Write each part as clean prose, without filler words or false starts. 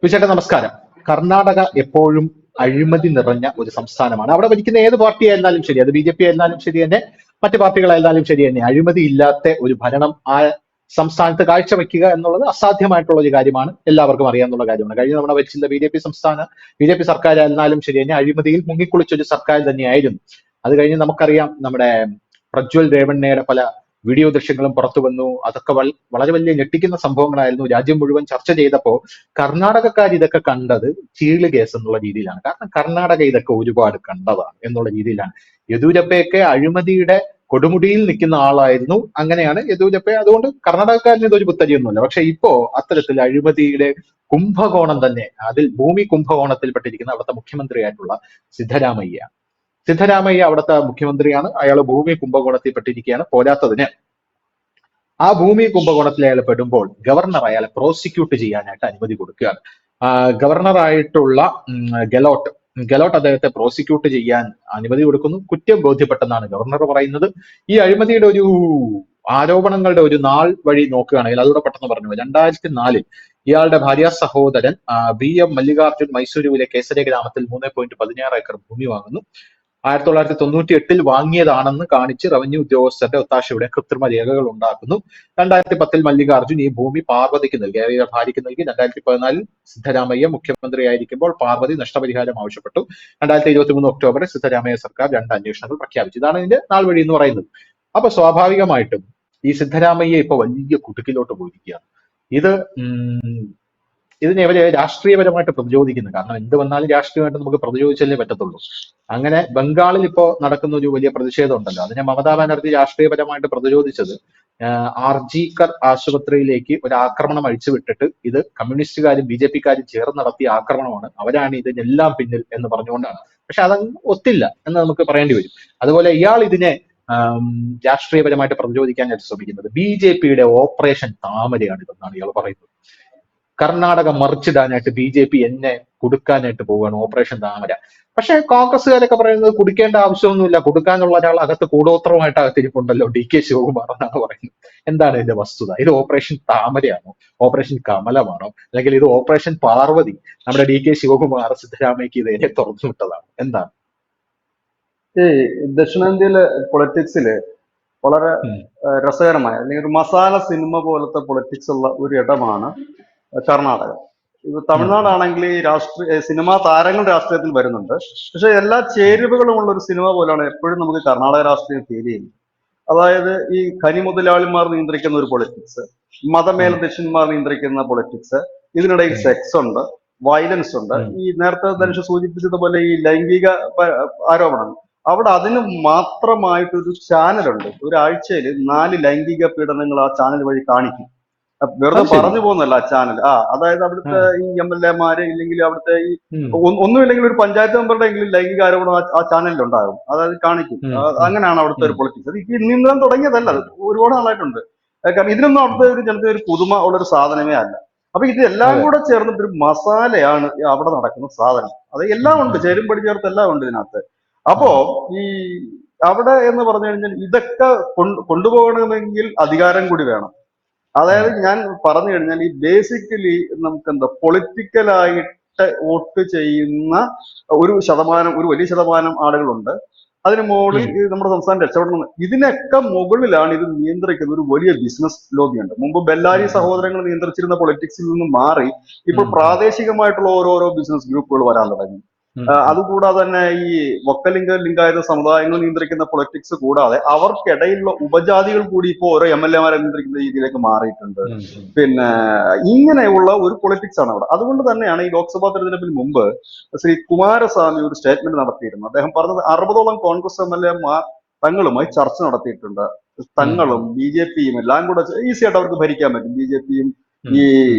വിശേഷം നമസ്കാരം. കർണാടക എപ്പോഴും അഴിമതി നിറഞ്ഞ ഒരു സംസ്ഥാനമാണ്. അവിടെ ഭരിക്കുന്ന ഏത് പാർട്ടി ആയിരുന്നാലും ശരി, അത് ബി ജെ പി ആയിരുന്നാലും ശരി തന്നെ, മറ്റു പാർട്ടികളായിരുന്നാലും ശരി തന്നെ, അഴിമതി ഇല്ലാത്ത ഒരു ഭരണം ആ സംസ്ഥാനത്ത് കാഴ്ചവെക്കുക എന്നുള്ളത് അസാധ്യമായിട്ടുള്ള ഒരു കാര്യമാണ്. എല്ലാവർക്കും അറിയാവുന്ന കാര്യമാണ്. കഴിഞ്ഞ തവണ ഭരിച്ചിരുന്ന ബി ജെ പി സർക്കാരായിരുന്നാലും ശരി തന്നെ അഴിമതിയിൽ മുങ്ങിക്കുളിച്ച ഒരു സർക്കാർ തന്നെയായിരുന്നു. അത് കഴിഞ്ഞ് നമുക്കറിയാം, നമ്മുടെ പ്രജ്വൽ രേവണ്ണയുടെ പല വീഡിയോ ദൃശ്യങ്ങളും പുറത്തു വന്നു. അതൊക്കെ വളരെ വലിയ ഞെട്ടിക്കുന്ന സംഭവങ്ങളായിരുന്നു. രാജ്യം മുഴുവൻ ചർച്ച ചെയ്തപ്പോൾ കർണാടകക്കാർ ഇതൊക്കെ കണ്ടത് ചീള് കേസ് എന്നുള്ള രീതിയിലാണ്. കാരണം കർണാടക ഇതൊക്കെ ഒരുപാട് കണ്ടതാണ് എന്നുള്ള രീതിയിലാണ്. യെദ്യൂരപ്പയൊക്കെ അഴിമതിയുടെ കൊടുമുടിയിൽ നിൽക്കുന്ന ആളായിരുന്നു. അങ്ങനെയാണ് യെദ്യൂരപ്പ. അതുകൊണ്ട് കർണാടകക്കാരന് ഇതൊരു പുത്തരിയൊന്നുമില്ല. പക്ഷെ ഇപ്പോ അത്തരത്തിൽ അഴിമതിയുടെ കുംഭകോണം തന്നെ, അതിൽ ഭൂമി കുംഭകോണത്തിൽപ്പെട്ടിരിക്കുന്ന അവിടുത്തെ മുഖ്യമന്ത്രിയായിട്ടുള്ള സിദ്ധരാമയ്യ. സിദ്ധരാമയ്യ അവിടുത്തെ മുഖ്യമന്ത്രിയാണ്. അയാൾ ഭൂമി കുംഭകോണത്തിൽ പെട്ടിരിക്കുകയാണ്. പോരാത്തതിന് ആ ഭൂമി കുംഭകോണത്തിൽ അയാൾ പെടുമ്പോൾ ഗവർണർ അയാളെ പ്രോസിക്യൂട്ട് ചെയ്യാനായിട്ട് അനുമതി കൊടുക്കുകയാണ്. ഗവർണറായിട്ടുള്ള ഗെലോട്ട് ഗെലോട്ട് അദ്ദേഹത്തെ പ്രോസിക്യൂട്ട് ചെയ്യാൻ അനുമതി കൊടുക്കുന്നു. കുറ്റം ബോധ്യപ്പെട്ടെന്നാണ് ഗവർണർ പറയുന്നത്. ഈ അഴിമതിയുടെ ഒരു ആരോപണങ്ങളുടെ ഒരു നാൾ വഴി നോക്കുകയാണെങ്കിൽ അതുകൂടെ പെട്ടെന്ന് പറഞ്ഞു. 2004 ഇയാളുടെ ഭാര്യ സഹോദരൻ BM മല്ലികാർജുൻ മൈസൂരുവിലെ കേസരി ഗ്രാമത്തിൽ 3.16 ഏക്കർ ഭൂമി വാങ്ങുന്നു. 1998 വാങ്ങിയതാണെന്ന് കാണിച്ച് റവന്യൂ ഉദ്യോഗസ്ഥരുടെ ഒത്താശയുടെ കൃത്രിമ രേഖകൾ ഉണ്ടാക്കുന്നു. 2010 മല്ലികാർജുൻ ഈ ഭൂമി പാർവതിക്ക് നൽകി, അതായത് ഭാര്യയ്ക്ക് നൽകി. 2014 സിദ്ധരാമയ്യ മുഖ്യമന്ത്രിയായിരിക്കുമ്പോൾ പാർവതി നഷ്ടപരിഹാരം ആവശ്യപ്പെട്ടു. 2023 ഒക്ടോബറിൽ സിദ്ധരാമയ്യ സർക്കാർ 2 അന്വേഷണങ്ങൾ പ്രഖ്യാപിച്ചു. ഇതാണ് ഇതിന്റെ നാൾ വഴി എന്ന് പറയുന്നത്. അപ്പൊ സ്വാഭാവികമായിട്ടും ഈ സിദ്ധരാമയ്യ ഇപ്പൊ വലിയ കുടുക്കിലോട്ട് പോയിരിക്കുകയാണ്. ഇതിനെ ഇവര് രാഷ്ട്രീയപരമായിട്ട് പ്രതിരോധിക്കുന്നു. കാരണം എന്ത് വന്നാലും രാഷ്ട്രീയമായിട്ട് നമുക്ക് പ്രതിരോധിച്ചല്ലേ പറ്റത്തുള്ളൂ. അങ്ങനെ ബംഗാളിൽ ഇപ്പോ നടക്കുന്ന ഒരു വലിയ പ്രതിഷേധം ഉണ്ടല്ലോ, അതിനെ മമതാ ബാനർജി രാഷ്ട്രീയപരമായിട്ട് പ്രതിരോധിച്ചത് ആർജിക്കർ ആശുപത്രിയിലേക്ക് ഒരു ആക്രമണം അഴിച്ചുവിട്ടിട്ട് ഇത് കമ്മ്യൂണിസ്റ്റുകാരും ബി ജെ പിക്കാരും ചേർന്ന് നടത്തിയ ആക്രമണമാണ്, അവരാണ് ഇതിനെല്ലാം പിന്നിൽ എന്ന് പറഞ്ഞുകൊണ്ടാണ്. പക്ഷെ അത് ഒത്തില്ല എന്ന് നമുക്ക് പറയേണ്ടി വരും. അതുപോലെ ഇയാൾ ഇതിനെ രാഷ്ട്രീയപരമായിട്ട് പ്രതിരോധിക്കാനായിട്ട് ശ്രമിക്കുന്നത് ബി ജെ പിയുടെ ഓപ്പറേഷൻ താമരയാണ് ഇതെന്നാണ് ഇയാൾ പറയുന്നത്. കർണാടക മറിച്ചിടാനായിട്ട് ബി ജെ പി എന്നെ കൊടുക്കാനായിട്ട് പോവുകയാണ്, ഓപ്പറേഷൻ താമര. പക്ഷെ കോൺഗ്രസ്സുകാരൊക്കെ പറയുന്നത് കുടിക്കേണ്ട ആവശ്യമൊന്നുമില്ല, കൊടുക്കാനുള്ള ഒരാൾ അകത്ത് കൂടോത്രമായിട്ട് അകത്തിരിപ്പുണ്ടല്ലോ, DK ശിവകുമാർ എന്നാണ് പറയുന്നത്. എന്താണ് ഇതിന്റെ വസ്തുത? ഇത് ഓപ്പറേഷൻ താമരയാണോ, ഓപ്പറേഷൻ കമലമാണോ, അല്ലെങ്കിൽ ഇത് ഓപ്പറേഷൻ പാർവതി നമ്മുടെ DK ശിവകുമാർ സിദ്ധരാമയ്യക്ക് ഇതേ തുറന്നു വിട്ടതാണ്? എന്താണ് ഈ ദക്ഷിണേന്ത്യയിലെ പൊളിറ്റിക്സില് വളരെ രസകരമായ അല്ലെങ്കിൽ ഒരു മസാല സിനിമ പോലത്തെ പൊളിറ്റിക്സ് ഉള്ള ഒരു ഇടമാണ് കർണാടക. ഇത് തമിഴ്നാടാണെങ്കിൽ ഈ സിനിമാ താരങ്ങൾ രാഷ്ട്രീയത്തിൽ വരുന്നുണ്ട്. പക്ഷെ എല്ലാ ചേരുവകളും ഉള്ള ഒരു സിനിമ പോലെയാണ് എപ്പോഴും നമുക്ക് കർണാടക രാഷ്ട്രീയം ഫീൽ ചെയ്യുന്നത്. അതായത് ഈ ഖനി മുതലാളിമാർ നിയന്ത്രിക്കുന്ന ഒരു പൊളിറ്റിക്സ്, മതമേലധ്യക്ഷന്മാർ നിയന്ത്രിക്കുന്ന പൊളിറ്റിക്സ്, ഇതിനിടയിൽ സെക്സ് ഉണ്ട്, വയലൻസ് ഉണ്ട്. ഈ നേരത്തെ ധനുഷ് സൂചിപ്പിച്ചതുപോലെ ഈ ലൈംഗിക ആരോപണം, അവിടെ അതിന് മാത്രമായിട്ടൊരു ചാനലുണ്ട്. ഒരാഴ്ചയിൽ 4 ലൈംഗിക പീഡനങ്ങൾ ആ ചാനൽ വഴി കാണിക്കും. വെറുതെ പറഞ്ഞു പോകുന്നല്ല ആ ചാനൽ. അതായത് അവിടുത്തെ ഈ MLA-മാര് ഇല്ലെങ്കിൽ അവിടുത്തെ ഈ ഒന്നുമില്ലെങ്കിൽ ഒരു പഞ്ചായത്ത് മെമ്പറുടെ എങ്കിലും ലൈംഗിക ആരോപണം ആ ചാനലിൽ ഉണ്ടാകും, അതായത് കാണിക്കും. അങ്ങനെയാണ് അവിടുത്തെ ഒരു പൊളിറ്റിക്സ്. അത് ഇന്നും തുടങ്ങിയതല്ല, അത് ഒരുപാട് നാളായിട്ടുണ്ട്. കാരണം ഇതിനൊന്നും അവിടുത്തെ ഒരു ജനത്തിന് ഒരു പുതുമ ഉള്ളൊരു സാധനമേ അല്ല. അപ്പൊ ഇതെല്ലാം കൂടെ ചേർന്നിട്ട് ഒരു മസാലയാണ് അവിടെ നടക്കുന്ന സാധനം. അത് എല്ലാം ഉണ്ട്, ചേരുംപടി ചേർത്ത് എല്ലാം ഉണ്ട് ഇതിനകത്ത്. അപ്പോ ഈ അവിടെ എന്ന് പറഞ്ഞു കഴിഞ്ഞാൽ ഇതൊക്കെ കൊണ്ടുപോകണമെങ്കിൽ അധികാരം കൂടി വേണം. അതായത് ഞാൻ പറഞ്ഞു കഴിഞ്ഞാൽ ഈ ബേസിക്കലി നമുക്ക് എന്താ പൊളിറ്റിക്കലായിട്ട് വോട്ട് ചെയ്യുന്ന ഒരു വലിയ ശതമാനം ആളുകളുണ്ട്. അതിന് മുകളിൽ നമ്മുടെ സംസ്ഥാനം രക്ഷപ്പെടണം. ഇതിനൊക്കെ മുകളിലാണ് ഇത് നിയന്ത്രിക്കുന്ന ഒരു വലിയ ബിസിനസ് ലോബിയുണ്ട്. മുമ്പ് ബെല്ലാരി സഹോദരങ്ങൾ നിയന്ത്രിച്ചിരുന്ന പൊളിറ്റിക്സിൽ നിന്നും മാറി ഇപ്പോൾ പ്രാദേശികമായിട്ടുള്ള ഓരോരോ ബിസിനസ് ഗ്രൂപ്പുകൾ വരാൻ തുടങ്ങി. അതുകൂടാതെ തന്നെ ഈ ലിംഗായത സമുദായങ്ങൾ നിയന്ത്രിക്കുന്ന പൊളിറ്റിക്സ് കൂടാതെ അവർക്കിടയിലുള്ള ഉപജാതികൾ കൂടി ഇപ്പോൾ ഓരോ MLA-മാരെ നിയന്ത്രിക്കുന്ന രീതിയിലേക്ക് മാറിയിട്ടുണ്ട്. പിന്നെ ഇങ്ങനെയുള്ള ഒരു പൊളിറ്റിക്സ് ആണ് അവിടെ. അതുകൊണ്ട് തന്നെയാണ് ഈ ലോക്സഭാ തെരഞ്ഞെടുപ്പിന് മുമ്പ് ശ്രീ കുമാരസ്വാമി ഒരു സ്റ്റേറ്റ്മെന്റ് നടത്തിയിരുന്നു. അദ്ദേഹം പറഞ്ഞത് 60ഓളം കോൺഗ്രസ് MLA-മാർ തങ്ങളുമായി ചർച്ച നടത്തിയിട്ടുണ്ട്. തങ്ങളും BJP-യും എല്ലാം കൂടെ ഈസി ആയിട്ട് അവർക്ക് ഭരിക്കാൻ പറ്റും. BJP-യും ഈ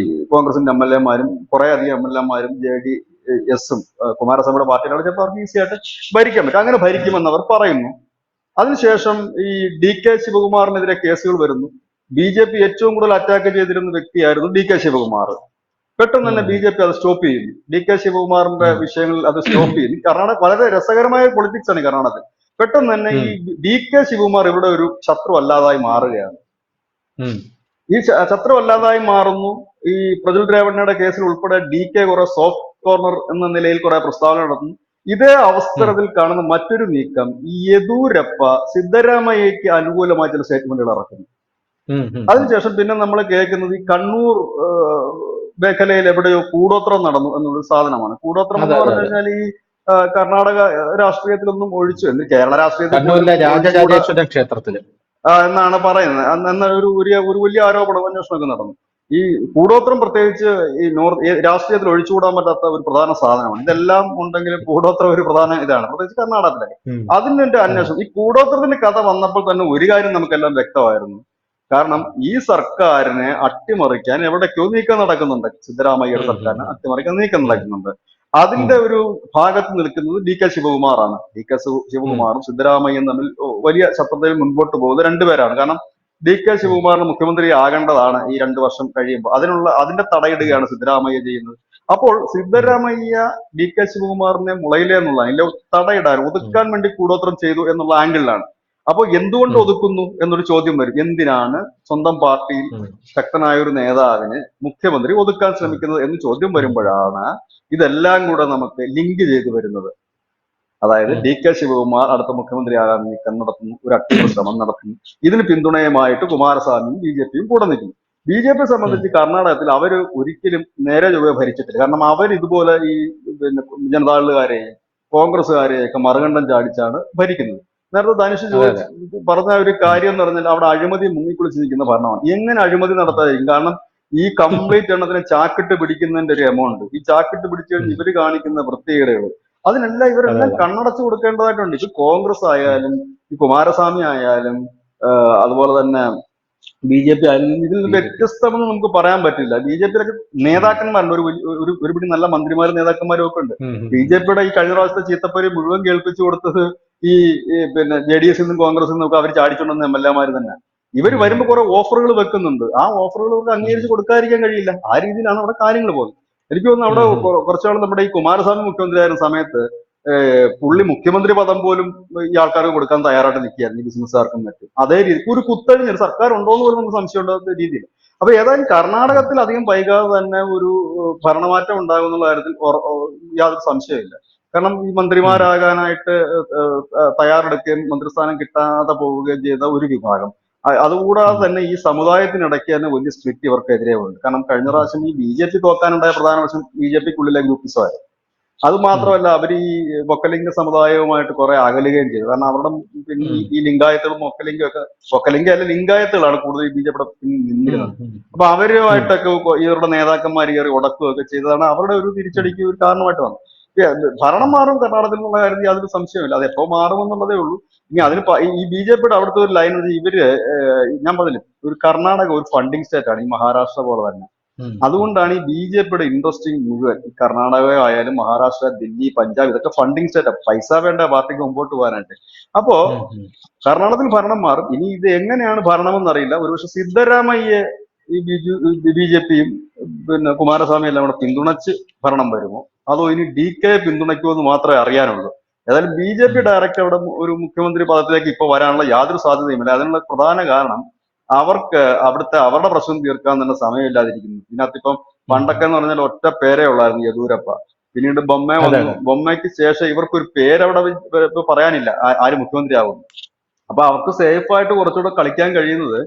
കോൺഗ്രസിന്റെ MLA-മാരും കുറെ അധികം MLA-മാരും JDS-ഉം കുമാരസ്വാമിയുടെ പാർട്ടിയിലാണ് ചിലപ്പോൾ അവർക്ക് ഈസി ആയിട്ട് ഭരിക്കാൻ പറ്റും. അങ്ങനെ ഭരിക്കുമെന്ന് അവർ പറയുന്നു. അതിനുശേഷം ഈ DK ശിവകുമാറിനെതിരെ കേസുകൾ വരുന്നു. BJP ഏറ്റവും കൂടുതൽ അറ്റാക്ക് ചെയ്തിരുന്ന വ്യക്തിയായിരുന്നു DK ശിവകുമാർ. പെട്ടെന്ന് തന്നെ BJP അത് സ്റ്റോപ്പ് ചെയ്യുന്നു. DK ശിവകുമാറിന്റെ വിഷയങ്ങളിൽ അത് സ്റ്റോപ്പ് ചെയ്യുന്നു. കർണാടക വളരെ രസകരമായ പൊളിറ്റിക്സ് ആണ് കർണാടകത്തിൽ. പെട്ടെന്ന് തന്നെ ഈ DK ശിവകുമാർ ഇവിടെ ഒരു ശത്രു അല്ലാതായി മാറുകയാണ്. ഈ ഛത്രമല്ലാതായി മാറുന്നു. ഈ പ്രജ്വൽ രേവണ്ണയുടെ കേസിൽ ഉൾപ്പെടെ DK കുറെ സോഫ്റ്റ് കോർണർ എന്ന നിലയിൽ കുറെ പ്രസ്താവന നടത്തുന്നു. ഇതേ ഉം, അവസരത്തിൽ കാണുന്ന മറ്റൊരു നീക്കം, ഈ യെദ്യൂരപ്പ സിദ്ധരാമയ്യക്ക് അനുകൂലമായ ചില സ്റ്റേറ്റ്മെന്റുകൾ ഇറക്കുന്നു. ഉം, ഉം, ഉം. അതിനുശേഷം പിന്നെ നമ്മൾ കേൾക്കുന്നത് ഈ കണ്ണൂർ മേഖലയിൽ എവിടെയോ കൂടോത്രം നടന്നു എന്നുള്ളൊരു സാധനമാണ്. കൂടോത്രം അതെ എന്ന് അതെ പറഞ്ഞു അതെ. കഴിഞ്ഞാൽ ഈ കർണാടക രാഷ്ട്രീയത്തിലൊന്നും ഒഴിച്ചു, എന്ന് കേരള രാഷ്ട്രീയത്തിൽ പോലും കണ്ണൂരിലെ ഒഴിച്ചുകൂടാ രാജരാജേശ്വര ക്ഷേത്രത്തില്. എന്നാണ് പറയുന്നത്. എന്ന ഒരു വലിയ ആരോപണം അന്വേഷണമൊക്കെ നടന്നു. ഈ കൂടോത്രം പ്രത്യേകിച്ച് ഈ രാഷ്ട്രീയത്തിൽ ഒഴിച്ചുകൂടാൻ പറ്റാത്ത ഒരു പ്രധാന സാധനമാണ്. ഇതെല്ലാം ഉണ്ടെങ്കിലും കൂടോത്രം ഒരു പ്രധാന ഇതാണ്, പ്രത്യേകിച്ച് കർണാടകത്തിലെ. ഉം, അതിന്റെ അതെ. അന്വേഷണം, ഈ കൂടോത്രത്തിന്റെ കഥ വന്നപ്പോൾ തന്നെ ഒരു കാര്യം നമുക്കെല്ലാം വ്യക്തമായിരുന്നു. കാരണം ഈ സർക്കാരിനെ അട്ടിമറിക്കാൻ എവിടേക്കോ നീക്കം നടക്കുന്നുണ്ട്. സിദ്ധരാമയ്യയുടെ ഉം, ഉം, സർക്കാരിനെ അട്ടിമറിക്കാൻ നീക്കം ഉം, നടക്കുന്നുണ്ട്. ഉം, അതിന്റെ ഒരു ഭാഗത്ത് നിൽക്കുന്നത് DK ശിവകുമാറാണ്. DK ഉം, ശിവകുമാറും സിദ്ധരാമയ്യയും തമ്മിൽ വലിയ ശത്രുതയിൽ മുൻപോട്ട് പോകുന്ന രണ്ടുപേരാണ്. കാരണം DK ഉം, ശിവകുമാറിന് മുഖ്യമന്ത്രി ആകേണ്ടതാണ് ഈ 2 വർഷം കഴിയുമ്പോൾ. അതിന്റെ ഉം, തടയിടുകയാണ് സിദ്ധരാമയ്യ ചെയ്യുന്നത്. അപ്പോൾ ഉം, സിദ്ധരാമയ്യ DK ശിവകുമാറിനെ മുളയിലേ എന്നുള്ള അതിന്റെ തടയിടാൻ ഉം, ഒതുക്കാൻ വേണ്ടി കൂടോത്രം ചെയ്തു എന്നുള്ള ആംഗിളിലാണ്. അപ്പോൾ എന്തുകൊണ്ട് ഉം, ഒതുക്കുന്നു എന്നൊരു ചോദ്യം വരും. എന്തിനാണ് സ്വന്തം പാർട്ടിയിൽ ഉം, ശക്തനായ ഒരു നേതാവിനെ മുഖ്യമന്ത്രി ഒതുക്കാൻ ഉം, ശ്രമിക്കുന്നത് എന്ന് ചോദ്യം ഉം, വരുമ്പോഴാണ് ഇതെല്ലാം കൂടെ നമുക്ക് ലിങ്ക് ചെയ്ത് വരുന്നത്. അതായത് ഉം, DK ശിവകുമാർ അടുത്ത മുഖ്യമന്ത്രിയാകാൻ നീക്കം നടത്തുന്നു, ഒരു അട്ടിമറി ശ്രമം നടത്തുന്നു. ഇതിന് പിന്തുണയുമായിട്ട് കുമാരസ്വാമിയും BJP കൂടെ നിൽക്കുന്നു. BJP ഉം, സംബന്ധിച്ച് കർണാടകത്തിൽ അവർ ഒരിക്കലും നേരെ ചൊവ്വേ ഭരിച്ചിട്ടില്ല. കാരണം അവർ ഇതുപോലെ ഈ പിന്നെ ജനതാദളുകാരെയും കോൺഗ്രസ്സുകാരെയൊക്കെ മറുകണ്ഠം ചാടിച്ചാണ് ഭരിക്കുന്നത്. നേരത്തെ ധനുഷ് അതെ അതെ. പറഞ്ഞ ഒരു ഉം, കാര്യം എന്ന് പറഞ്ഞാൽ അവിടെ അഴിമതി മുങ്ങിക്കുളിച്ച് നിൽക്കുന്ന ഭരണമാണ്. എങ്ങനെ അഴിമതി ഉം, നടത്താതിരിക്കും? കാരണം ഈ കംപ്ലീറ്റ് എണ്ണത്തിന് ചാക്കിട്ട് പിടിക്കുന്നതിന്റെ ഒരു എമൗണ്ട്, ഈ ചാക്കിട്ട് പിടിച്ചു ഉം, കഴിഞ്ഞ് ഇവര് കാണിക്കുന്ന വൃത്തികേടുകൾ, അതിനെല്ലാം അതെ ഇവരെല്ലാം അതെ. കണ്ണടച്ചു കൊടുക്കേണ്ടതായിട്ടുണ്ട്. ഇത് കോൺഗ്രസ് ഉം, ആയാലും ഈ കുമാരസ്വാമി ആയാലും അതുപോലെ തന്നെ BJP ആയാലും ഇതിൽ നിന്ന് BJP. വ്യത്യസ്തമെന്ന് നമുക്ക് പറയാൻ പറ്റില്ല. BJPയിലൊക്കെ ഉം, നേതാക്കന്മാരുണ്ട്, ഒരു പിടി നല്ല മന്ത്രിമാരും നേതാക്കന്മാരും ഒക്കെ ഉണ്ട്. ഉം, ഉം, BJPയുടെ ഈ കഴിഞ്ഞ പ്രാവശ്യത്തെ ചീത്തപ്പേര് മുഴുവൻ കേൾപ്പിച്ചു കൊടുത്തത് ഈ പിന്നെ JDS നിന്നും കോൺഗ്രസിൽ നിന്നും ഒക്കെ അവർ ചാടിച്ചുകൊണ്ടുവന്ന MLA തന്നെ. ഇവർ ഉം, വരുമ്പോൾ കുറെ ഓഫറുകൾ വെക്കുന്നുണ്ട്. ആ ഓഫറുകൾ അവർക്ക് ഉം, അംഗീകരിച്ച് കൊടുക്കാതിരിക്കാൻ കഴിയില്ല. ആ രീതിയിലാണ് അവിടെ കാര്യങ്ങൾ പോകുന്നത്. എനിക്ക് തോന്നുന്നു അവിടെ ഉം, ഉം, കുറച്ചാൾ നമ്മുടെ ഈ കുമാരസ്വാമി മുഖ്യമന്ത്രിയായിരുന്ന സമയത്ത് പുള്ളി ഉം, മുഖ്യമന്ത്രി പദം പോലും ഈ ആൾക്കാർക്ക് കൊടുക്കാൻ തയ്യാറായിട്ട് നിൽക്കുകയായിരുന്നു, ഈ ബിസിനസ്സുകാർക്കും മറ്റും. അതേ രീതി ഒരു കുത്തഴിഞ്ഞ ഒരു സർക്കാർ ഉണ്ടോ എന്ന് പോലും നമുക്ക് സംശയം ഉണ്ടാകുന്ന രീതിയിൽ. അപ്പൊ ഏതായാലും ഉം, കർണാടകത്തിൽ അധികം വൈകാതെ തന്നെ ഒരു ഭരണമാറ്റം ഉണ്ടാകും എന്നുള്ള കാര്യത്തിൽ യാതൊരു സംശയമില്ല. കാരണം ഈ ഉം, മന്ത്രിമാരാകാനായിട്ട് തയ്യാറെടുക്കുകയും മന്ത്രിസ്ഥാനം കിട്ടാതെ പോവുകയും ചെയ്ത ഒരു വിഭാഗം, അതുകൂടാതെ ഉം, തന്നെ ഈ സമുദായത്തിനിടയ്ക്ക് തന്നെ വലിയ സ്പ്ലിറ്റ് ഇവർക്കെതിരെ ഉണ്ട്. കാരണം കഴിഞ്ഞ ഉം, പ്രാവശ്യം ഈ BJP തോക്കാനുണ്ടായ പ്രധാന വശം BJPക്കുള്ളിലെ ഗ്രൂപ്പിസമായിരുന്നു. അത് ഉം, മാത്രമല്ല അവർ ഈ ബൊക്കലിംഗ സമുദായവുമായിട്ട് കുറെ അകലുകയും ചെയ്തു. കാരണം അവരുടെ പിന്നെ ഉം, ഈ ലിംഗായത്തുകളും മൊക്കലിംഗും ഒക്കെ, ബൊക്കലിംഗ അല്ല ലിംഗായത്തുകളാണ് കൂടുതൽ BJPയുടെ ഉം, നിന്നിരുന്നത്. ഉം, അപ്പൊ ഉം, അവരുമായിട്ടൊക്കെ ഇവരുടെ നേതാക്കന്മാർ കയറി ഉടക്കുകയൊക്കെ ചെയ്തതാണ് അവരുടെ ഒരു ഉം, തിരിച്ചടിക്ക് ഒരു കാരണമായിട്ട് വന്നത്. ഭരണം മാറും കർണാടകത്തിൽ എന്നുള്ള കാര്യത്തിൽ യാതൊരു സംശയമില്ല. അത് എപ്പോ മാറുമെന്നുള്ളതേ ഉള്ളൂ. ഇനി അതിന് ഈ BJPയുടെ അവിടുത്തെ ഒരു ലൈൻ ഇവര് ഞാൻ പറഞ്ഞില്ലേ, ഒരു കർണാടക ഒരു ഫണ്ടിങ് സ്റ്റേറ്റ് ആണ്, ഈ മഹാരാഷ്ട്ര പോലെ തന്നെ. ഉം, ഉം, അതുകൊണ്ടാണ് ഈ BJPയുടെ ഇൻട്രസ്റ്റിംഗ് മുഴുവൻ ഈ കർണാടക ആയാലും മഹാരാഷ്ട്ര, ദില്ലി, പഞ്ചാബ് ഇതൊക്കെ ഫണ്ടിങ് സ്റ്റേറ്റ്. പൈസ വേണ്ട പാർട്ടിക്ക് മുമ്പോട്ട് പോകാനായിട്ട്. അപ്പോ ഉം, ഉം, കർണാടകത്തിൽ ഭരണം മാറും. ഇനി ഇത് എങ്ങനെയാണ് ഭരണമെന്ന് അറിയില്ല. ഒരുപക്ഷെ സിദ്ധരാമയ്യെ ഈ BJPയും പിന്നെ കുമാരസ്വാമി എല്ലാം കൂടെ പിന്തുണച്ച് ഭരണം വരുമോ, അതോ ഇനി DK പിന്തുണയ്ക്കുമോ എന്ന് മാത്രമേ അറിയാനുള്ളൂ. ഏതായാലും BJP ഉം, ഡയറക്റ്റ് അവിടെ ഒരു മുഖ്യമന്ത്രി പദത്തിലേക്ക് ഇപ്പൊ വരാനുള്ള യാതൊരു സാധ്യതയുമില്ല. അതിനുള്ള പ്രധാന കാരണം അവർക്ക് അവരുടെ പ്രശ്നം തീർക്കാൻ തന്നെ സമയമില്ലാതിരിക്കുന്നു. ഇതിനകത്ത് ഇപ്പം ഉം, പണ്ടൊക്കെ എന്ന് പറഞ്ഞാൽ ഒറ്റ പേരേ ഉള്ളായിരുന്നു, യെദ്യൂരപ്പ. പിന്നീട് ബൊമ്മ അതെ വന്നു. അതെ. ബൊമ്മയ്ക്ക് ശേഷം ഇവർക്കൊരു പേരവിടെ ഇപ്പൊ പറയാനില്ല, ആര് മുഖ്യമന്ത്രി ആവും. അപ്പൊ അവർക്ക് സേഫ് ആയിട്ട് കുറച്ചുകൂടെ കളിക്കാൻ കഴിയുന്നത്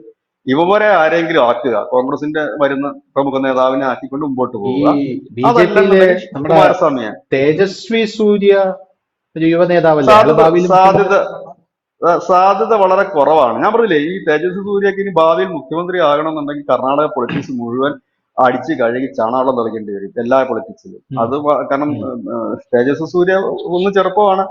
ഇവരെ ആരെങ്കിലും ആക്കുക, കോൺഗ്രസിന്റെ വരുന്ന പ്രമുഖ നേതാവിനെ ആക്കിക്കൊണ്ട് മുമ്പോട്ട് ഈ പോവുക. BJPയില് അതല്ലെന്നുണ്ടെങ്കിൽ നമ്മുടെ കുമാരസ്വാമിയെ. തേജസ്വി സൂര്യ ഒരു യുവ നേതാവല്ലേ, അയാള് സാധ്യത ഭാവിയിൽ സാധ്യത മുഖ്യമന്ത്രി. സാധ്യത വളരെ കുറവാണ്. ഞാൻ പറഞ്ഞില്ലേ, ഈ തേജസ്വി സൂര്യക്ക് ഇനി ഭാവിയിൽ മുഖ്യമന്ത്രി ആകണമെന്നുണ്ടെങ്കിൽ കർണാടക പൊളിറ്റിക്സ് മുഴുവൻ അടിച്ച് കഴുകി ചാണകം തളിക്കേണ്ടി വരും, എല്ലാ പൊളിറ്റിക്സിലും. ഉം, കാരണം ഉം, തേജസ്വി സൂര്യ ഒന്ന് ചെറുപ്പമാണ്.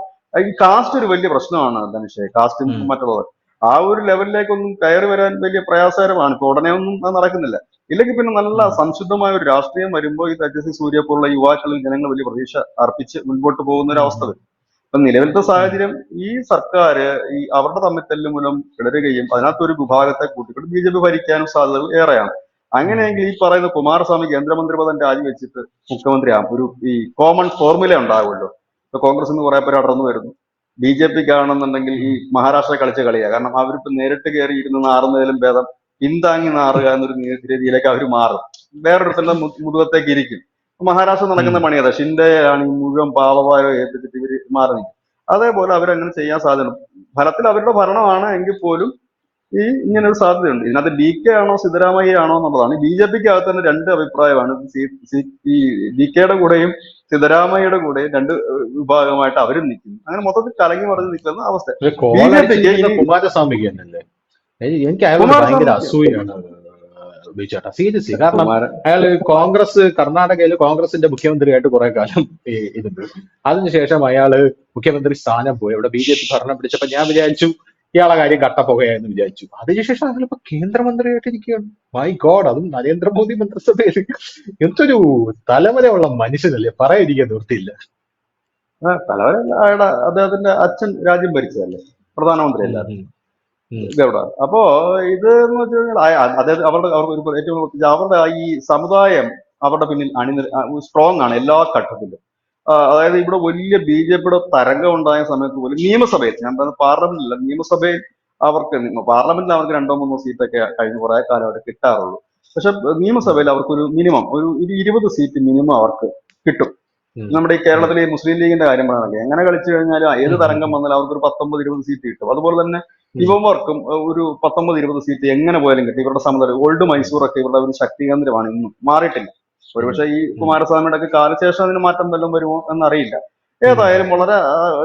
ഈ കാസ്റ്റ് ഒരു വലിയ പ്രശ്നമാണ് ധനുഷേ, കാസ്റ്റും ഉം, മറ്റുള്ളത്. ആ ഒരു ലെവലിലേക്കൊന്നും കയറി വരാൻ വലിയ പ്രയാസകരമാണ്. ഇപ്പൊ ഉടനെ ഒന്നും അത് നടക്കുന്നില്ല. ഇല്ലെങ്കിൽ പിന്നെ നല്ല ഉം, സംശുദ്ധമായ ഒരു രാഷ്ട്രീയം വരുമ്പോൾ ഈ തേജസ്വി സൂര്യ പോലുള്ള യുവാക്കളിൽ ജനങ്ങൾ വലിയ പ്രതീക്ഷ അർപ്പിച്ച് മുൻപോട്ട് പോകുന്ന ഒരു ഉം, അവസ്ഥ വരും. ഇപ്പൊ നിലവിലത്തെ ഉം, സാഹചര്യം ഈ സർക്കാർ ഈ അവരുടെ തമ്മിൽ മൂലം പിളരുകയും അതിനകത്തൊരു വിഭാഗത്തെ കൂട്ടിക്കൊണ്ട് BJP ഭരിക്കാനും സാധ്യതകൾ ഏറെയാണ്. ഉം, അങ്ങനെയെങ്കിൽ ഈ പറയുന്ന കുമാരസ്വാമി കേന്ദ്രമന്ത്രി പദം രാജിവെച്ചിട്ട് മുഖ്യമന്ത്രിയാകും. ഈ കോമൺ ഫോർമുല ഉണ്ടാവുമല്ലോ. ഇപ്പൊ കോൺഗ്രസ് നിന്ന് കുറെ പേര് അടർന്നു വരുന്നു. BJPക്ക് ആണെന്നുണ്ടെങ്കിൽ ഈ ഉം, മഹാരാഷ്ട്ര കളിച്ച കളിയാണ്. കാരണം അവരിപ്പോ നേരിട്ട് കയറി ഇരുന്ന് നാറുന്നതിലും ഭേദം പിന്താങ്ങി നാറുക എന്നൊരു രീതിയിലേക്ക് അവർ മാറും. വേറൊരുത്തന്റെ മുതുകത്തേക്ക് ഇരിക്കും. മഹാരാഷ്ട്ര നടക്കുന്ന പണി അതാ. ഷിൻഡെ ആണ് ഈ മുഴുവൻ പാവഭാരം ഏൽപ്പിച്ചിട്ട് ഇവര് മാറി നിൽക്കും. അതേപോലെ അവരങ്ങനെ ചെയ്യാൻ സാധ്യത. ഫലത്തിൽ അവരുടെ ഭരണമാണ് എങ്കിൽ പോലും ഈ ഇങ്ങനെ ഒരു സാധ്യതയുണ്ട്. ഇതിനകത്ത് ഡി കെ ആണോ സിദ്ധരാമയ്യ ആണോ എന്നുള്ളതാണ്. ബി ജെ പിക്ക് അകത്ത് തന്നെ രണ്ട് അഭിപ്രായമാണ്. ഈ ഡി കെയുടെ കൂടെയും സിദ്ധരാമയ്യയുടെ കൂടെയും രണ്ട് വിഭാഗമായിട്ട് അവരും നിൽക്കുന്നു. അങ്ങനെ മൊത്തത്തിൽ കലങ്ങി മറിഞ്ഞ് നിൽക്കുന്ന അവസ്ഥ. ബി ജെ പിക്ക് ഇനി കുമാരസ്വാമിക്ക് തന്നെയല്ലേ? എനിക്ക് അയാളോട് ഭയങ്കര അസൂയാണ് ബിജുചേട്ടാ, സീരിയസ്ലി. കാരണം അയാള് കർണാടകയിൽ കോൺഗ്രസിന്റെ മുഖ്യമന്ത്രിയായിട്ട് കുറെ കാലം ഇരുന്നു. അതിനുശേഷം അയാള് മുഖ്യമന്ത്രി സ്ഥാനം പോയി. അവിടെ ബി ജെ പി ഭരണം പിടിച്ചപ്പോ ഞാൻ വിചാരിച്ചു ഇയാളെ കാര്യം കട്ടപ്പുകയായെന്ന് വിചാരിച്ചു. അതിനുശേഷം അയാളിപ്പോ കേന്ദ്രമന്ത്രിയായിട്ട് ഇരിക്കുകയാണ്. മൈ ഗോഡ്, അതും നരേന്ദ്രമോദി മന്ത്രിസഭയിൽ. എന്തൊരു തലമുറയുള്ള മനുഷ്യനല്ലേ, പറയാതിരിക്കാൻ നിർത്തിയില്ല. തലവരല്ല, അദ്ദേഹത്തിന്റെ അച്ഛൻ രാജ്യം ഭരിച്ചതല്ലേ, പ്രധാനമന്ത്രിയല്ല ഗൗഡ. അപ്പോ ഇത് എന്ന് വെച്ച് കഴിഞ്ഞാൽ അതായത് അവർക്ക് ഏറ്റവും അവരുടെ ഈ സമുദായം അവരുടെ പിന്നിൽ സ്ട്രോങ് ആണ് എല്ലാ ഘട്ടത്തിലും. അതായത് ഇവിടെ വലിയ ബി ജെ പിയുടെ തരംഗം ഉണ്ടായ സമയത്ത് പോലും നിയമസഭയിൽ, ഞാൻ പറയുന്നത് പാർലമെന്റിലല്ല, നിയമസഭയിൽ പാർലമെന്റിൽ അവർക്ക് 2-3 സീറ്റൊക്കെ കഴിഞ്ഞ് കുറെ കാലമായിട്ട് കിട്ടാറുള്ളൂ. പക്ഷെ നിയമസഭയിൽ അവർക്കൊരു മിനിമം ഒരു 20 സീറ്റ് മിനിമം അവർക്ക് കിട്ടും. നമ്മുടെ ഈ കേരളത്തിലെ മുസ്ലിം ലീഗിന്റെ കാര്യം പറയുകയാണെങ്കിൽ എങ്ങനെ കളിച്ചു കഴിഞ്ഞാലും ഏത് തരംഗം വന്നാലും അവർക്കൊരു 19-20 സീറ്റ് കിട്ടും. അതുപോലെ തന്നെ യുവവർക്കും ഒരു 19-20 സീറ്റ് എങ്ങനെ പോയാലും കിട്ടും. ഇവരുടെ സമുദായം ഓൾഡ് മൈസൂറൊക്കെ ഇവരുടെ ഒരു ശക്തി കേന്ദ്രമാണ്, ഇന്നും മാറിയിട്ടില്ല. ഒരുപക്ഷെ ഈ കുമാരസ്വാമിയുടെ ഒക്കെ കാലശേഷം അതിന് മാറ്റം വല്ലതും വരുമോ എന്നറിയില്ല. ഏതായാലും വളരെ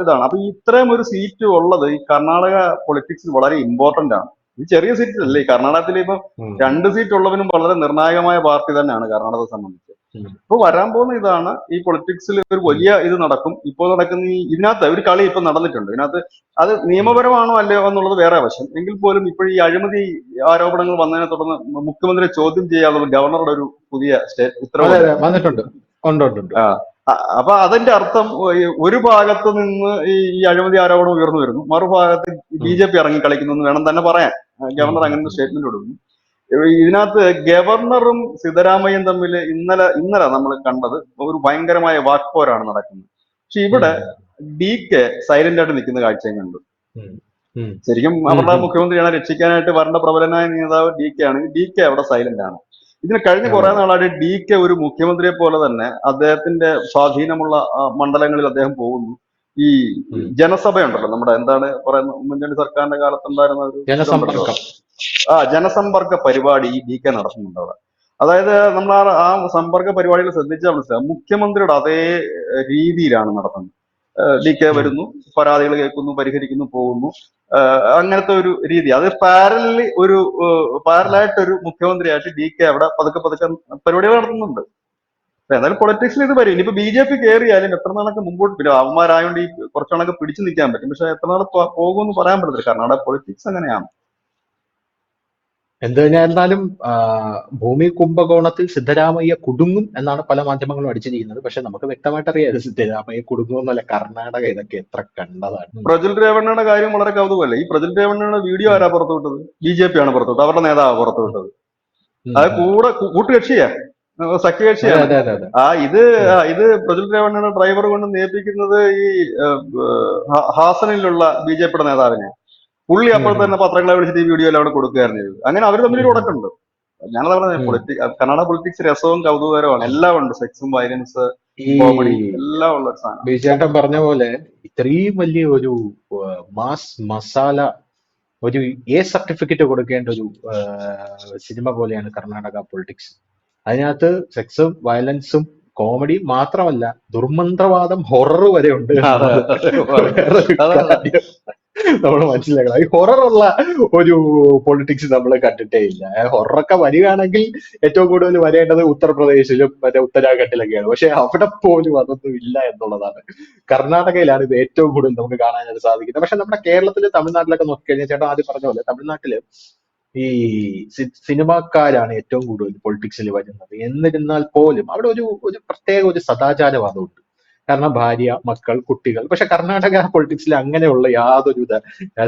ഇതാണ്. അപ്പൊ ഇത്രയും ഒരു സീറ്റ് ഉള്ളത് ഈ കർണാടക പൊളിറ്റിക്സിൽ വളരെ ഇമ്പോർട്ടന്റ് ആണ്. ഇത് ചെറിയ സീറ്റിലല്ലേ. ഈ കർണാടകത്തിൽ ഇപ്പൊ 2 സീറ്റ് ഉള്ളവനും വളരെ നിർണായകമായ പാർട്ടി തന്നെയാണ് കർണാടകത്തെ സംബന്ധിച്ച്. ഇപ്പൊ വരാൻ പോകുന്ന ഇതാണ്, ഈ പൊളിറ്റിക്സിൽ ഒരു വലിയ ഇത് നടക്കും. ഇപ്പോൾ നടക്കുന്ന ഇതിനകത്ത് ഒരു കളി ഇപ്പൊ നടന്നിട്ടുണ്ട്. ഇതിനകത്ത് അത് നിയമപരമാണോ അല്ലയോ എന്നുള്ളത് വേറെ വശം. എങ്കിൽ പോലും ഇപ്പോൾ ഈ അഴിമതി ആരോപണങ്ങൾ വന്നതിനെ തുടർന്ന് മുഖ്യമന്ത്രിയെ ചോദ്യം ചെയ്യാനുള്ള ഗവർണറുടെ ഒരു പുതിയ ഉത്തരവ് വന്നിട്ടുണ്ട്. അപ്പൊ അതിന്റെ അർത്ഥം ഒരു ഭാഗത്ത് നിന്ന് ഈ അഴിമതി ആരോപണം ഉയർന്നു വരുന്നു, മറുഭാഗത്ത് ബി ജെ പി ഇറങ്ങി കളിക്കുന്നു എന്ന് വേണം തന്നെ പറയാൻ. ഗവർണർ അങ്ങനെ ഒരു സ്റ്റേറ്റ്മെന്റ് കൊടുക്കുന്നു. ഇതിനകത്ത് ഗവർണറും സിദ്ധരാമയ്യയും തമ്മിൽ ഇന്നലെ നമ്മൾ കണ്ടത് ഒരു ഭയങ്കരമായ വാക്പോരാണ് നടക്കുന്നത്. പക്ഷെ ഇവിടെ ഡി കെ സൈലന്റ് ആയിട്ട് നിൽക്കുന്ന കാഴ്ചയും കണ്ടു. ശരിക്കും അവരുടെ മുഖ്യമന്ത്രിയാണ്, രക്ഷിക്കാനായിട്ട് വരേണ്ട പ്രബലനായ നേതാവ് ഡി കെ ആണെങ്കിൽ ഡി കെ അവിടെ സൈലന്റ് ആണ്. ഇതിന് കഴിഞ്ഞ കുറെ നാളായിട്ട് ഡി കെ ഒരു മുഖ്യമന്ത്രിയെ പോലെ തന്നെ അദ്ദേഹത്തിന്റെ സ്വാധീനമുള്ള മണ്ഡലങ്ങളിൽ അദ്ദേഹം പോകുന്നു. ഈ ജനസഭയുണ്ടല്ലോ, നമ്മുടെ എന്താണ് പറയുന്നത്, ഉമ്മൻചാണ്ടി സർക്കാരിന്റെ കാലത്തുണ്ടായിരുന്ന ഒരു ജനസമ്പർക്ക പരിപാടി ഈ ഡി കെ നടത്തുന്നുണ്ട് അവിടെ. അതായത് നമ്മൾ ആ സമ്പർക്ക പരിപാടികൾ ശ്രദ്ധിച്ചാൽ മനസ്സിലാവും, മുഖ്യമന്ത്രിയുടെ അതേ രീതിയിലാണ് നടത്തുന്നത്. ഡി കെ വരുന്നു, പരാതികൾ കേൾക്കുന്നു, പരിഹരിക്കുന്നു, പോകുന്നു. അങ്ങനത്തെ ഒരു രീതി. അത് പാരലായിട്ടൊരു മുഖ്യമന്ത്രിയായിട്ട് ഡി കെ അവിടെ പതുക്കെ പരിപാടികൾ നടത്തുന്നുണ്ട്. എന്നാലും പൊളിറ്റിക്സിൽ ഇത് വരും. ഇനിയിപ്പോ ബി ജെ പി കയറിയാലും എത്ര നാളൊക്കെ മുമ്പോട്ട് വരും. അവന്മാരായോണ്ട് ഈ കുറച്ചാളൊക്കെ പിടിച്ചു നിൽക്കാൻ പറ്റും. പക്ഷെ എത്ര നാൾ പോകുമെന്ന് പറയാൻ പറ്റത്തില്ല. കർണാടക പൊളിറ്റിക്സ് അങ്ങനെയാണ്. എന്ത് തന്നെയായിരുന്നാലും ഭൂമി കുംഭകോണത്തിൽ സിദ്ധരാമയ്യ കുടുങ്ങും എന്നാണ് പല മാധ്യമങ്ങളും അടിച്ചിരിക്കുന്നത്. പക്ഷെ നമുക്ക് വ്യക്തമായിട്ട് അറിയാം സിദ്ധരാമയ്യ കുടുങ്ങുമെന്നല്ല. കർണാടക ഇതൊക്കെ എത്ര കണ്ടതാണ്. പ്രജ്വൽ രേവണ്ണയുടെ കാര്യം വളരെ കൗതുകമല്ലേ. ഈ പ്രജ്വൽ രേവണ്ണയുടെ വീഡിയോ ആരാ പുറത്തുവിട്ടത്? ബി ജെ പി ആണ് പുറത്തുവിട്ടത്. അവരുടെ നേതാവ് പുറത്തുവിട്ടത്. അത് കൂട്ടുകക്ഷിയാ, സഖ്യകക്ഷിയാണ്. ഇത് പ്രജ്വൽ രേവണ്ണയുടെ ഡ്രൈവർ കൊണ്ട് നേപ്പിക്കുന്നത് ഈ ഹാസനിലുള്ള ബി ജെ പിയുടെ നേതാവിനെ. പുള്ളി അപ്പോൾ തന്നെ പത്രങ്ങളെ വിളിച്ചിട്ട് ഈ വീഡിയോ എല്ലാം അവിടെ കൊടുക്കുകയായിരുന്നു. അങ്ങനെ അവർ തമ്മിൽ ഉടക്കുണ്ട്. ഞാനത് പറഞ്ഞത് കർണാടക പൊളിറ്റിക്സ് രസവും കൗതുകരമാണ്. എല്ലാം ഉണ്ട്, സെക്സും വയലൻസ് കോമഡി എല്ലാം ഉള്ള സാധനം. ബിജേട്ടൻ പറഞ്ഞ പോലെ ഇത്രയും വലിയ ഒരു മാസ് മസാല, ഒരു സർട്ടിഫിക്കറ്റ് കൊടുക്കേണ്ട ഒരു സിനിമ പോലെയാണ് കർണാടക പൊളിറ്റിക്സ്. അതിനകത്ത് സെക്സും വയലൻസും കോമഡി മാത്രമല്ല, ദുർമന്ത്രവാദം, ഹൊറർ വരെ ഉണ്ട്. നമ്മൾ മനസ്സിലാക്കണം. ഈ ഹൊററുള്ള ഒരു പൊളിറ്റിക്സ് നമ്മൾ കണ്ടിട്ടേ ഇല്ല. ഹൊററൊക്കെ വരികയാണെങ്കിൽ ഏറ്റവും കൂടുതൽ വരേണ്ടത് ഉത്തർപ്രദേശിലും ഉത്തരാഖണ്ഡിലൊക്കെയാണ്. പക്ഷെ അവിടെ പോലും അതൊന്നും ഇല്ല എന്നുള്ളതാണ്. കർണാടകയിലാണ് ഇത് ഏറ്റവും കൂടുതൽ നമുക്ക് കാണാനായിട്ട് സാധിക്കുന്നത്. പക്ഷെ നമ്മുടെ കേരളത്തില്, തമിഴ്നാട്ടിലൊക്കെ നോക്കിക്കഴിഞ്ഞാൽ, ചേട്ടൻ ആദ്യം പറഞ്ഞ പോലെ തമിഴ്നാട്ടില് ഈ സിനിമാക്കാരാണ് ഏറ്റവും കൂടുതൽ പൊളിറ്റിക്സിൽ വരുന്നത്. എന്നിരുന്നാൽ പോലും അവിടെ ഒരു പ്രത്യേക ഒരു സദാചാരവാദമുണ്ട്. കാരണം ഭാര്യ, മക്കൾ, കുട്ടികൾ. പക്ഷെ കർണാടക പൊളിറ്റിക്സിൽ അങ്ങനെയുള്ള യാതൊരു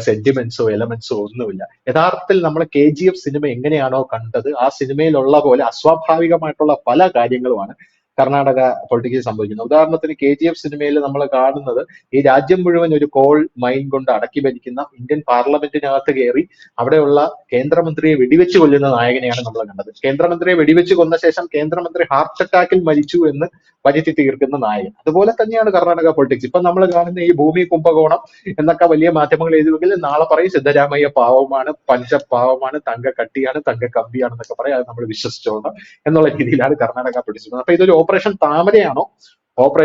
സെന്റിമെന്റ്സോ എലമെന്റ്സോ ഒന്നുമില്ല. യഥാർത്ഥത്തിൽ നമ്മൾ KGF സിനിമ എങ്ങനെയാണോ കണ്ടത്, ആ സിനിമയിലുള്ള പോലെ അസ്വാഭാവികമായിട്ടുള്ള പല കാര്യങ്ങളുമാണ് കർണാടക പൊളിറ്റിക്സിൽ സംഭവിക്കുന്നത്. ഉദാഹരണത്തിന് KGF സിനിമയിൽ നമ്മൾ കാണുന്നത് ഈ രാജ്യം മുഴുവൻ ഒരു കോൾ മൈൻ കൊണ്ട് അടക്കി ഭരിക്കുന്ന ഇന്ത്യൻ പാർലമെന്റിനകത്ത് കയറി അവിടെയുള്ള കേന്ദ്രമന്ത്രിയെ വെടിവെച്ച് കൊല്ലുന്ന നായകനെയാണ് നമ്മൾ കണ്ടത്. കേന്ദ്രമന്ത്രിയെ വെടിവെച്ച് കൊന്ന ശേഷം കേന്ദ്രമന്ത്രി ഹാർട്ട് അറ്റാക്കിൽ മരിച്ചു എന്ന് വരുത്തി തീർക്കുന്ന നായകൻ. അതുപോലെ തന്നെയാണ് കർണാടക പൊളിറ്റിക്സ്. ഇപ്പൊ നമ്മൾ കാണുന്ന ഈ ഭൂമി കുംഭകോണം എന്നൊക്കെ വലിയ മാധ്യമങ്ങൾ എഴുതുമെങ്കിൽ നാളെ പറയും സിദ്ധരാമയ്യ പാവമാണ്, പഞ്ചപാവമാണ്, തങ്ക കട്ടിയാണ്, തങ്ക കമ്പിയാണെന്നൊക്കെ പറയും. അത് നമ്മൾ വിശ്വസിച്ചോളാം എന്നുള്ള രീതിയിലാണ് കർണാടക പൊളിറ്റിക്സ്. അപ്പൊ ഇതൊരു ഓപ്പറേഷൻ താമരയാണോ,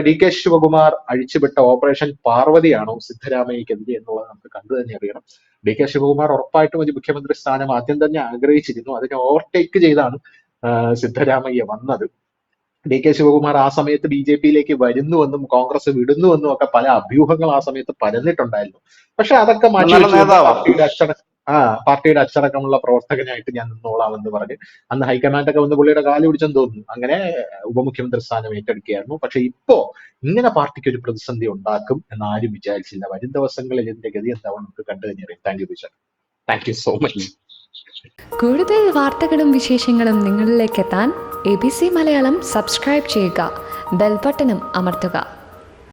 DK ശിവകുമാർ അഴിച്ചുവിട്ട ഓപ്പറേഷൻ പാർവതിയാണോ സിദ്ധരാമയ്യക്കെതിരെ എന്നുള്ളത് നമുക്ക് കണ്ടു തന്നെ അറിയണം. DK ശിവകുമാർ ഉറപ്പായിട്ടും ഒരു മുഖ്യമന്ത്രി സ്ഥാനം ആദ്യം തന്നെ ആഗ്രഹിച്ചിരുന്നു. അതിനെ ഓവർടേക്ക് ചെയ്താണ് സിദ്ധരാമയ്യ വന്നത്. DK ശിവകുമാർ ആ സമയത്ത് BJP-യിലേക്ക് വരുന്നുവെന്നും കോൺഗ്രസ് വിടുന്നുവെന്നും ഒക്കെ പല അഭ്യൂഹങ്ങൾ ആ സമയത്ത് പരന്നിട്ടുണ്ടായിരുന്നു. പക്ഷെ അതൊക്കെ മാറ്റി നല്ല വെച്ചുകൊണ്ട് നേതാവാണ്. പാർട്ടിയുടെ അച്ചടക്കമുള്ള പ്രവർത്തകനായിട്ട് ഞാൻ നിന്നോളാം എന്ന് പറഞ്ഞ് അന്ന് ഹൈക്കമാൻഡ് ഒക്കെ വന്ന് പുള്ളിയുടെ കാല് പിടിച്ചെന്ന് തോന്നുന്നു. അങ്ങനെ ഉപമുഖ്യമന്ത്രി സ്ഥാനം ഏറ്റെടുക്കുകയായിരുന്നു. പക്ഷെ ഇപ്പോ ഇങ്ങനെ പാർട്ടിക്ക് ഒരു പ്രതിസന്ധി ഉണ്ടാക്കും എന്ന് ആരും വിചാരിച്ചില്ല. വരും ദിവസങ്ങളിൽ ഇതിന്റെ ഗതി എന്താവും നമുക്ക് കണ്ടു തന്നെ അറിയാം. താങ്ക് യു ബിഷർ. Thank you so much. കൂടുതൽ വാർത്തകളും വിശേഷങ്ങളും നിങ്ങളിലേക്ക് എത്താൻ ABC മലയാളം സബ്സ്ക്രൈബ് ചെയ്യുക, ബെൽ ബട്ടണും അമർത്തുക.